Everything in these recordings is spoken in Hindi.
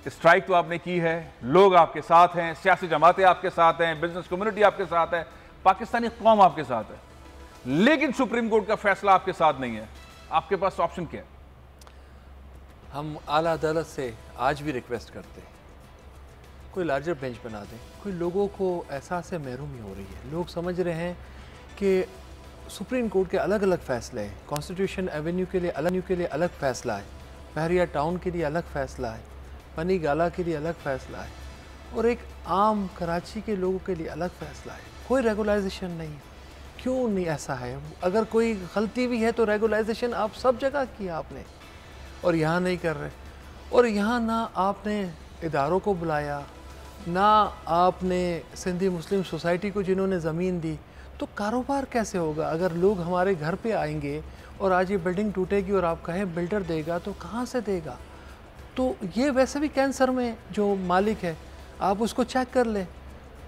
स्ट्राइक तो आपने की है, लोग आपके साथ हैं, सियासी जमातें आपके साथ हैं, बिजनेस कम्युनिटी आपके साथ है, पाकिस्तानी कौम आपके साथ है, लेकिन सुप्रीम कोर्ट का फैसला आपके साथ नहीं है। आपके पास ऑप्शन क्या है? हम आला अदालत से आज भी रिक्वेस्ट करते हैं, कोई लार्जर बेंच बना दें। कोई लोगों को एहसास से महरूमी हो रही है। लोग समझ रहे हैं कि सुप्रीम कोर्ट के अलग अलग फ़ैसले हैं, कॉन्स्टिट्यूशन एवेन्यू के लिए अलग फ़ैसला है, बहरिया टाउन के लिए अलग फ़ैसला है, पनी गाला के लिए अलग फ़ैसला है, और एक आम कराची के लोगों के लिए अलग फ़ैसला है। कोई रेगुलाइजेशन नहीं। क्यों नहीं ऐसा है? अगर कोई गलती भी है तो रेगुलाइजेशन आप सब जगह की आपने, और यहाँ नहीं कर रहे। और यहाँ ना आपने इदारों को बुलाया, ना आपने सिंधी मुस्लिम सोसाइटी को जिन्होंने ज़मीन दी, तो कारोबार कैसे होगा? अगर लोग हमारे घर पे आएंगे और आज ये बिल्डिंग टूटेगी और आप कहें बिल्डर देगा, तो कहाँ से देगा? तो ये वैसे भी कैंसर में जो मालिक है, आप उसको चेक कर लें,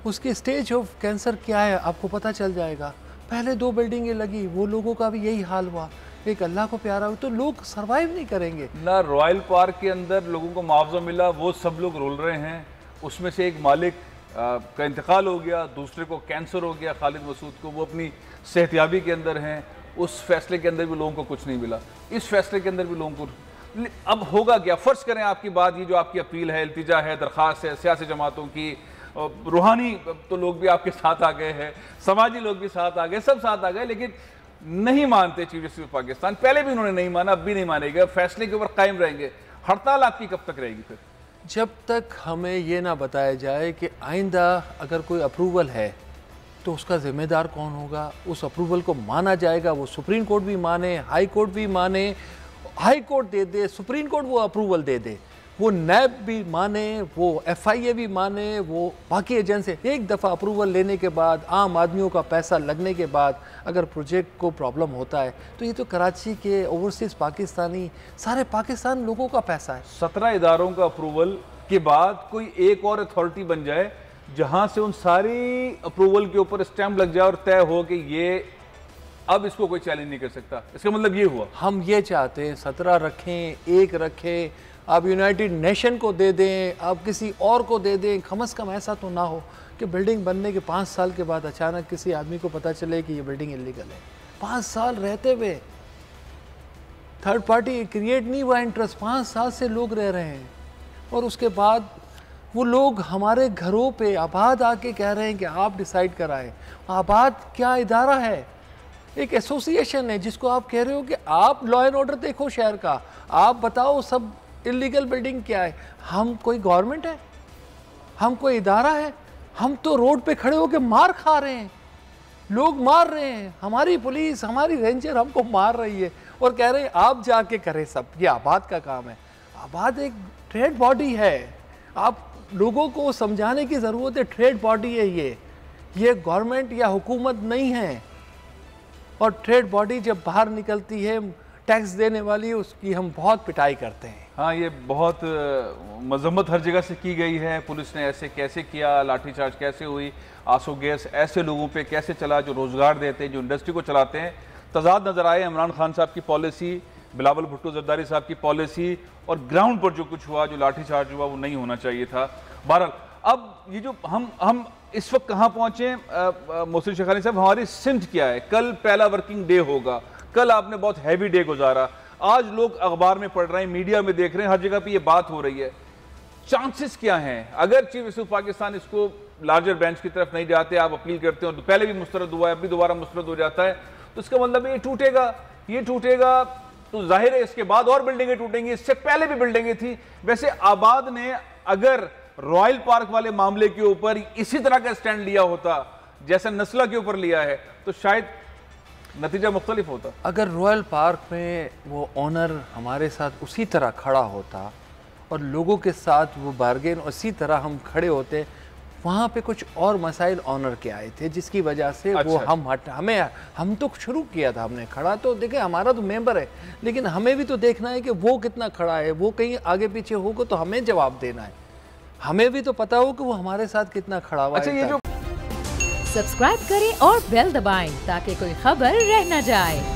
उसकी स्टेज ऑफ कैंसर क्या है आपको पता चल जाएगा। पहले 2 बिल्डिंगें लगी, वो लोगों का भी यही हाल हुआ। एक अल्लाह को प्यारा हो तो लोग सरवाइव नहीं करेंगे ना। रॉयल पार्क के अंदर लोगों को मुआवजा मिला, वो सब लोग रोल रहे हैं। उसमें से एक मालिक का इंतकाल हो गया, दूसरे को कैंसर हो गया, खालिद मसूद को, वो अपनी सेहतयाबी के अंदर हैं। उस फैसले के अंदर भी लोगों को कुछ नहीं मिला, इस फैसले के अंदर भी लोगों को। अब होगा क्या? फ़र्ज़ करें आपकी बात, ये जो आपकी अपील है, इल्तिजा है, दरख्वास्त है सियासी जमातों की, रूहानी तो लोग भी आपके साथ आ गए हैं, समाजी लोग भी साथ आ गए, सब साथ आ गए, लेकिन नहीं मानते चीफ जस्टिस ऑफ पाकिस्तान। पहले भी उन्होंने नहीं माना, अब भी नहीं मानेगा, फैसले के ऊपर कायम रहेंगे। हड़ताल आपकी कब तक रहेगी फिर? जब तक हमें ये ना बताया जाए कि आइंदा अगर कोई अप्रूवल है तो उसका ज़िम्मेदार कौन होगा, उस अप्रूवल को माना जाएगा, वो सुप्रीम कोर्ट भी माने, हाई कोर्ट भी माने, हाई कोर्ट दे दे, सुप्रीम कोर्ट वो अप्रूवल दे दे, वो नैब भी माने, वो FIA भी माने, वो बाकी एजेंसी। एक दफ़ा अप्रूवल लेने के बाद, आम आदमियों का पैसा लगने के बाद अगर प्रोजेक्ट को प्रॉब्लम होता है तो ये तो कराची के ओवरसीज़ पाकिस्तानी, सारे पाकिस्तान लोगों का पैसा है। 17 इदारों का अप्रूवल के बाद कोई एक और अथॉरिटी बन जाए जहां से उन सारी अप्रूवल के ऊपर स्टैंप लग जाए और तय हो कि ये अब इसको कोई चैलेंज नहीं कर सकता। इसका मतलब ये हुआ, हम ये चाहते हैं 17 रखें, 1 रखें, आप यूनाइटेड नेशन को दे दें, आप किसी और को दे दें, कम से कम ऐसा तो ना हो कि बिल्डिंग बनने के 5 साल के बाद अचानक किसी आदमी को पता चले कि ये बिल्डिंग इलीगल है। 5 साल रहते हुए थर्ड पार्टी क्रिएट नहीं हुआ इंटरेस्ट, 5 साल से लोग रह रहे हैं, और उसके बाद वो लोग हमारे घरों पे आबाद आके कह रहे हैं कि आप डिसाइड कराएं। आबाद क्या इदारा है? एक एसोसिएशन है जिसको आप कह रहे हो कि आप लॉ एंड ऑर्डर देखो शहर का, आप बताओ सब इलीगल बिल्डिंग क्या है। हम कोई गवर्नमेंट है? हम कोई इदारा है? हम तो रोड पे खड़े होकर मार खा रहे हैं, लोग मार रहे हैं, हमारी पुलिस, हमारी रेंजर हमको मार रही है और कह रहे हैं आप जाके करें सब। ये आबाद का काम है। आबाद एक ट्रेड बॉडी है, आप लोगों को समझाने की ज़रूरत है। ट्रेड बॉडी है ये गवर्नमेंट या हुकूमत नहीं है। और ट्रेड बॉडी जब बाहर निकलती है टैक्स देने वाली, उसकी हम बहुत पिटाई करते हैं। हाँ, ये बहुत मजम्मत हर जगह से की गई है। पुलिस ने ऐसे कैसे किया, लाठीचार्ज कैसे हुई, आंसू गैस ऐसे लोगों पे कैसे चला जो रोज़गार देते हैं, जो इंडस्ट्री को चलाते हैं। तजाद नज़र आए इमरान खान साहब की पॉलिसी, बिलावल भुट्टो जरदारी साहब की पॉलिसी, और ग्राउंड पर जो कुछ हुआ, जो लाठीचार्ज हुआ, वो नहीं होना चाहिए था। बहरहाल अब ये जो हम इस वक्त कहाँ पहुँचे, मोहसिन शेखानी साहब, हमारी सिमत क्या है? कल पहला वर्किंग डे होगा, कल आपने बहुत हैवी डे गुजारा, आज लोग अखबार में पढ़ रहे हैं, मीडिया में देख रहे हैं, हर जगह पे ये बात हो रही है। चांसेस क्या हैं अगर चीफ जस्टिस पाकिस्तान इसको लार्जर बेंच की तरफ नहीं जाते, आप अपील करते हो, तो पहले भी मुस्तरद हुआ है, अभी दोबारा मुस्तरद हो जाता है, तो इसका मतलब ये टूटेगा तो जाहिर है इसके बाद और बिल्डिंगें टूटेंगी। इससे पहले भी बिल्डिंगें थी। वैसे आबाद ने अगर रॉयल पार्क वाले मामले के ऊपर इसी तरह का स्टैंड लिया होता जैसा नस्ला के ऊपर लिया है, तो शायद नतीजा मुख्तलिफ होता। अगर रॉयल पार्क में वो ऑनर हमारे साथ उसी तरह खड़ा होता और लोगों के साथ वो बार्गेन उसी तरह हम खड़े होते, वहाँ पे कुछ और मसाइल ऑनर के आए थे जिसकी वजह से वो हम तो शुरू किया था, हमने खड़ा तो देखे, हमारा तो मेंबर है, लेकिन हमें भी तो देखना है कि वो कितना खड़ा है, वो कहीं आगे पीछे होगा तो हमें जवाब देना है, हमें भी तो पता हो कि वो हमारे साथ कितना खड़ा हुआ है। सब्सक्राइब करें और बेल दबाएं ताकि कोई खबर रह न जाए।